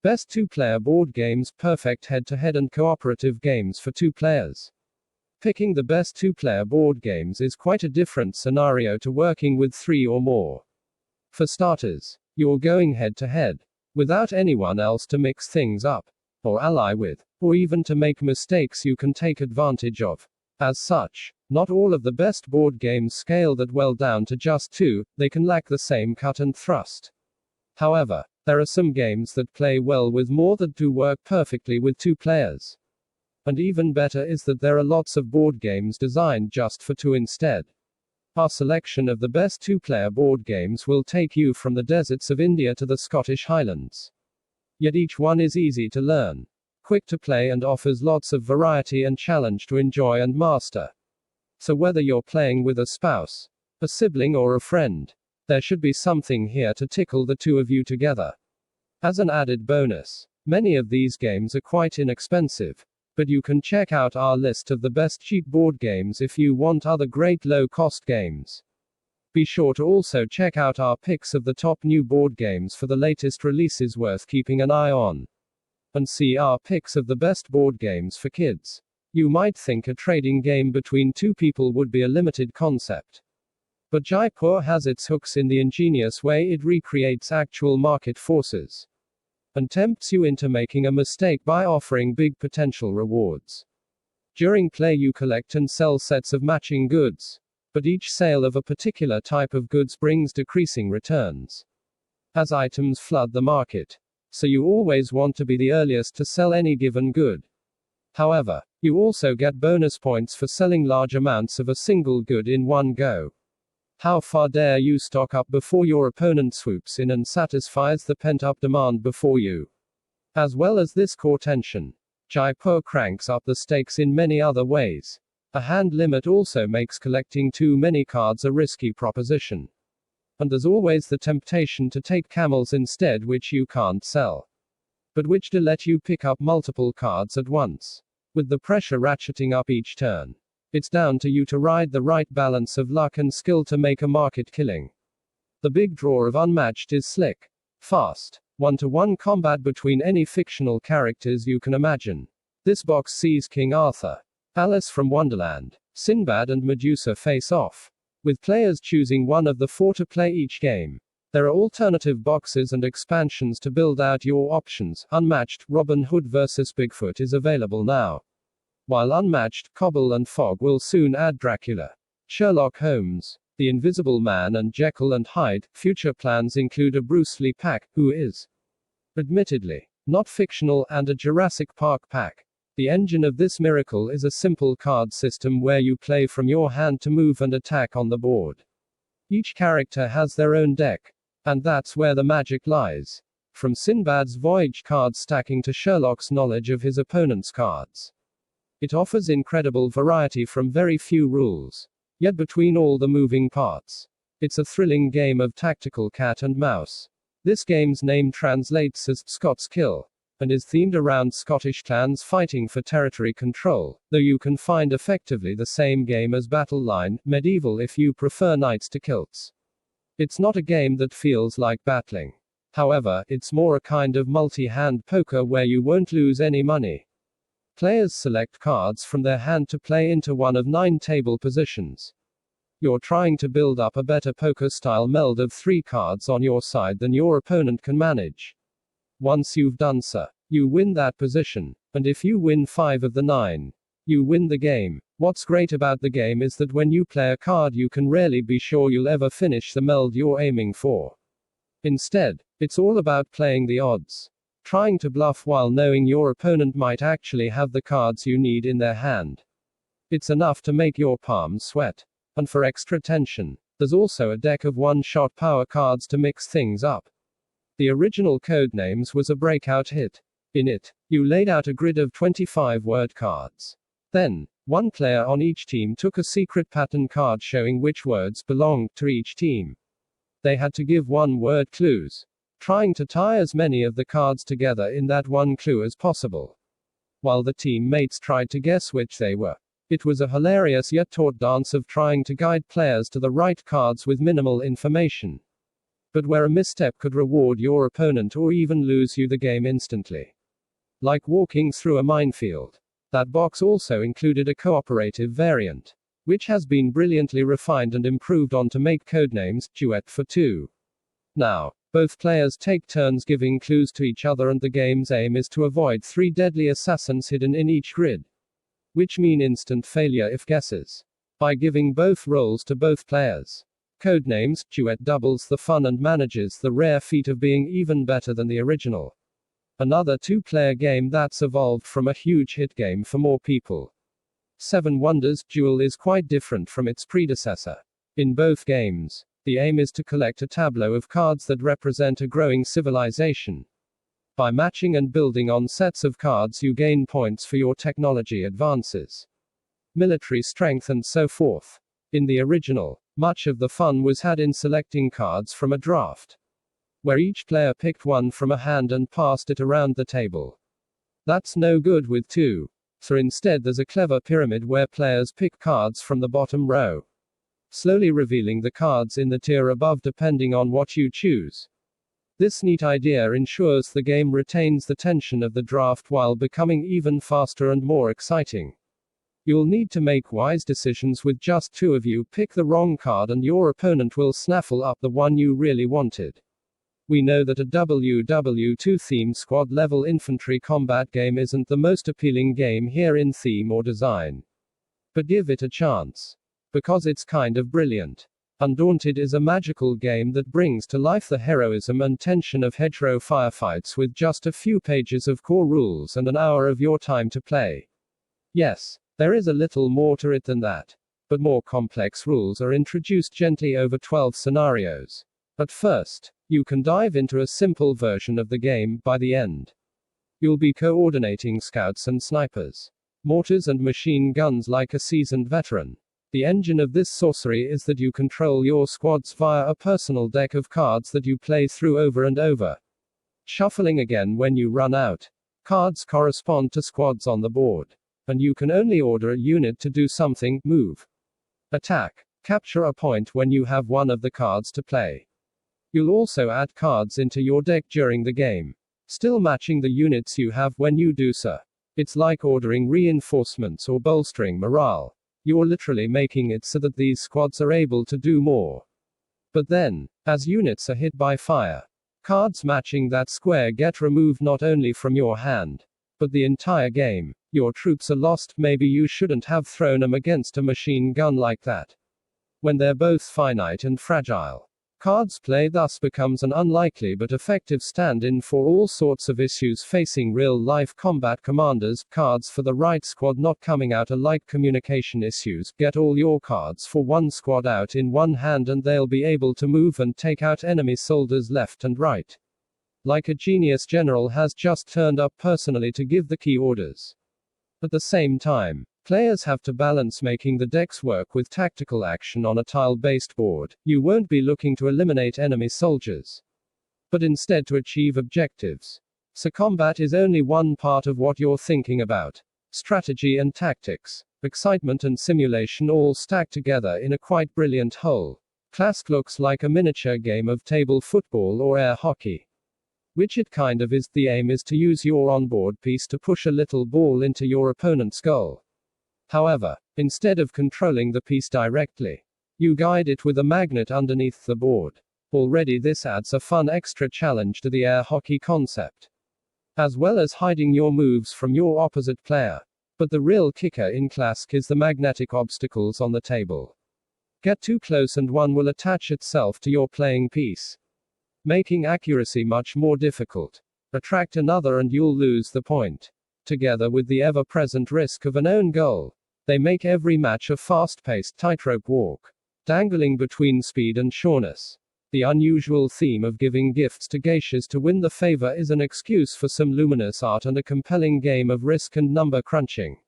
Best two-player board games, perfect head-to-head and cooperative games for two players. Picking the best two-player board games is quite a different scenario to working with three or more. For starters, you're going head-to-head, without anyone else to mix things up, or ally with, or even to make mistakes you can take advantage of. As such, not all of the best board games scale that well down to just two, they can lack the same cut and thrust. However, there are some games that play well with more that do work perfectly with two players. And even better is that there are lots of board games designed just for two instead. Our selection of the best two-player board games will take you from the deserts of India to the Scottish highlands. Yet each one is easy to learn, quick to play, and offers lots of variety and challenge to enjoy and master. So whether you're playing with a spouse, a sibling, or a friend, there should be something here to tickle the two of you together. As an added bonus, many of these games are quite inexpensive, but you can check out our list of the best cheap board games if you want other great low-cost games. Be sure to also check out our picks of the top new board games for the latest releases worth keeping an eye on. And see our picks of the best board games for kids. You might think a trading game between two people would be a limited concept. But Jaipur has its hooks in the ingenious way it recreates actual market forces, and tempts you into making a mistake by offering big potential rewards. During play you collect and sell sets of matching goods, but each sale of a particular type of goods brings decreasing returns as items flood the market, so you always want to be the earliest to sell any given good. However, you also get bonus points for selling large amounts of a single good in one go. How far dare you stock up before your opponent swoops in and satisfies the pent-up demand before you? As well as this core tension, Jaipur cranks up the stakes in many other ways. A hand limit also makes collecting too many cards a risky proposition. And there's always the temptation to take camels instead, which you can't sell, but which do let you pick up multiple cards at once, with the pressure ratcheting up each turn. It's down to you to ride the right balance of luck and skill to make a market killing. The big draw of Unmatched is slick, fast, one-to-one combat between any fictional characters you can imagine. This box sees King Arthur, Alice from Wonderland, Sinbad, and Medusa face off, with players choosing one of the four to play each game. There are alternative boxes and expansions to build out your options. Unmatched, Robin Hood vs. Bigfoot is available now, while Unmatched, Cobble and Fog will soon add Dracula, Sherlock Holmes, The Invisible Man, and Jekyll and Hyde. Future plans include a Bruce Lee pack, who is admittedly not fictional, and a Jurassic Park pack. The engine of this miracle is a simple card system where you play from your hand to move and attack on the board. Each character has their own deck, and that's where the magic lies. From Sinbad's voyage card stacking to Sherlock's knowledge of his opponent's cards, it offers incredible variety from very few rules. Yet between all the moving parts, it's a thrilling game of tactical cat and mouse. This game's name translates as Scots Kill, and is themed around Scottish clans fighting for territory control, though you can find effectively the same game as Battle Line, medieval if you prefer knights to kilts. It's not a game that feels like battling. However, it's more a kind of multi-hand poker where you won't lose any money. Players select cards from their hand to play into one of 9 table positions. You're trying to build up a better poker-style meld of 3 cards on your side than your opponent can manage. Once you've done so, you win that position, and if you win 5 of the 9, you win the game. What's great about the game is that when you play a card you can rarely be sure you'll ever finish the meld you're aiming for. Instead, it's all about playing the odds, trying to bluff while knowing your opponent might actually have the cards you need in their hand. It's enough to make your palms sweat. And for extra tension, there's also a deck of one-shot power cards to mix things up. The original Codenames was a breakout hit. In it, you laid out a grid of 25 word cards. Then, one player on each team took a secret pattern card showing which words belonged to each team. They had to give one-word clues, trying to tie as many of the cards together in that one clue as possible, while the teammates tried to guess which they were. It was a hilarious yet taut dance of trying to guide players to the right cards with minimal information. but where a misstep could reward your opponent or even lose you the game instantly. Like walking through a minefield. That box also included a cooperative variant, which has been brilliantly refined and improved on to make codenames Duet for two. Now, both players take turns giving clues to each other, and the game's aim is to avoid 3 deadly assassins hidden in each grid, which mean instant failure if guesses. By giving both roles to both players. Codenames Duet doubles the fun and manages the rare feat of being even better than the original. Another 2-player game that's evolved from a huge hit game for more people. 7 Wonders Duel is quite different from its predecessor. In both games, the aim is to collect a tableau of cards that represent a growing civilization. By matching and building on sets of cards, you gain points for your technology advances, military strength, and so forth. In the original, much of the fun was had in selecting cards from a draft, where each player picked one from a hand and passed it around the table. That's no good with 2. So instead there's a clever pyramid where players pick cards from the bottom row, slowly revealing the cards in the tier above depending on what you choose. This neat idea ensures the game retains the tension of the draft while becoming even faster and more exciting. You'll need to make wise decisions with just 2 of you. Pick the wrong card and your opponent will snaffle up the one you really wanted. We know that a WW2 themed squad level infantry combat game isn't the most appealing game here in theme or design. But give it a chance. Because it's kind of brilliant. Undaunted is a magical game that brings to life the heroism and tension of hedgerow firefights with just a few pages of core rules and an hour of your time to play. Yes, there is a little more to it than that. But more complex rules are introduced gently over 12 scenarios. At first, you can dive into a simple version of the game. By the end, you'll be coordinating scouts and snipers, mortars and machine guns like a seasoned veteran. The engine of this sorcery is that you control your squads via a personal deck of cards that you play through over and over, shuffling again when you run out. Cards correspond to squads on the board, and you can only order a unit to do something: move, attack, capture a point when you have one of the cards to play. You'll also add cards into your deck during the game, still matching the units you have when you do so. It's like ordering reinforcements or bolstering morale. You're literally making it so that these squads are able to do more. But then, as units are hit by fire, cards matching that square get removed not only from your hand, but the entire game. Your troops are lost. Maybe you shouldn't have thrown them against a machine gun like that, when they're both finite and fragile. Cards play thus becomes an unlikely but effective stand-in for all sorts of issues facing real-life combat commanders. Cards for the right squad not coming out alike. Communication issues. Get all your cards for one squad out in one hand and they'll be able to move and take out enemy soldiers left and right. Like a genius general has just turned up personally to give the key orders. At the same time, players have to balance making the decks work with tactical action on a tile-based board. You won't be looking to eliminate enemy soldiers, but instead to achieve objectives. So combat is only one part of what you're thinking about. Strategy and tactics, excitement and simulation all stacked together in a quite brilliant whole. Clask looks like a miniature game of table football or air hockey, which it kind of is. The aim is to use your onboard piece to push a little ball into your opponent's goal. However, instead of controlling the piece directly, you guide it with a magnet underneath the board. Already this adds a fun extra challenge to the air hockey concept, as well as hiding your moves from your opposite player. But the real kicker in Clask is the magnetic obstacles on the table. Get too close and one will attach itself to your playing piece, making accuracy much more difficult. Attract another and you'll lose the point. Together with the ever-present risk of an own goal, they make every match a fast-paced tightrope walk, dangling between speed and sureness. The unusual theme of giving gifts to geishas to win the favor is an excuse for some luminous art and a compelling game of risk and number crunching.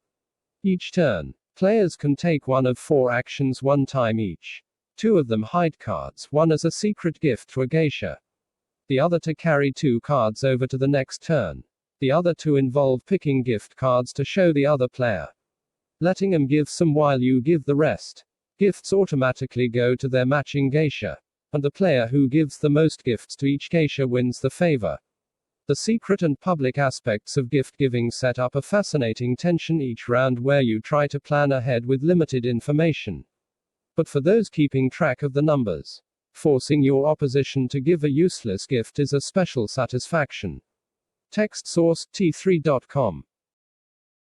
Each turn, players can take one of 4 actions one time each. 2 of them hide cards, one as a secret gift to a geisha, the other to carry 2 cards over to the next turn. The other 2 involve picking gift cards to show the other player, letting them give some while you give the rest. Gifts automatically go to their matching geisha. and the player who gives the most gifts to each geisha wins the favor. The secret and public aspects of gift giving set up a fascinating tension each round where you try to plan ahead with limited information. But for those keeping track of the numbers, forcing your opposition to give a useless gift is a special satisfaction. Text source T3.com